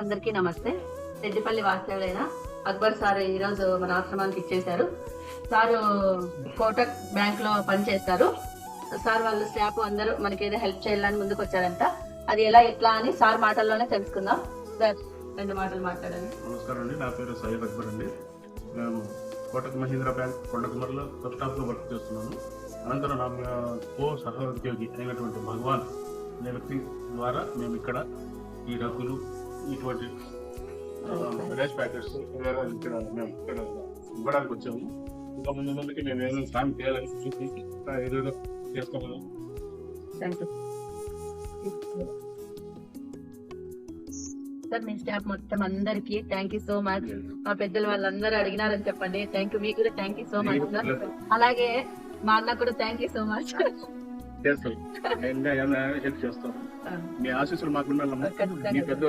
అందరికీ నమస్తే. రెడ్డిపల్లి వాస్తవులైన అక్బర్ సార్ ఈరోజు మన ఆశ్రమానికి ఇచ్చేశారు. సారు కోటక్ బ్యాంక్ లో పనిచేస్తారు. సార్ వాళ్ళ స్టాఫ్ అందరూ మనకి ఏదో హెల్ప్ చేయాలని ముందుకు వచ్చారంట. అది ఎట్లా అని సార్ మాటల్లోనే తెలుసుకుందాం. సార్ 2 మాటలు మాట్లాడండి. నమస్కారం అండి, నా పేరు సయ్యద్ అక్బర్ అండి. నేను కోటక్ మహీంద్రా బ్యాంక్ కొండకుమర్లో సబ్ స్టాఫ్లో వర్క్ చేస్తున్నాను. అనంతరం నా సహ ఉద్యోగి అయినటువంటి భగవాన్ అనే వ్యక్తి ద్వారా మేము ఇక్కడ ఈ రగ్గులు ఇటువంటి రైస్ ప్యాకెట్స్ ఇక్కడ మేము ఇక్కడ ఇవ్వడానికి వచ్చాము. ఇంకా ముందుకి మేము ఏదైనా సాయం చేయాలని చూసి ఏదో చేస్తాము. సార్ మీ స్టాఫ్ మొత్తం అందరికి థ్యాంక్ యూ సో మచ్. మా పెద్దలు వాళ్ళందరూ అడిగినారని చెప్పండి. Thank you. మీకు కూడా thank you so much sir. అలాగే మా అన్న కూడా థ్యాంక్ యూ సో మచ్. చేస్తాం, హెల్ప్ చేస్తాం. మీ ఆశీస్సులు మాకు ఉండాలమ్మా. మీ పెద్ద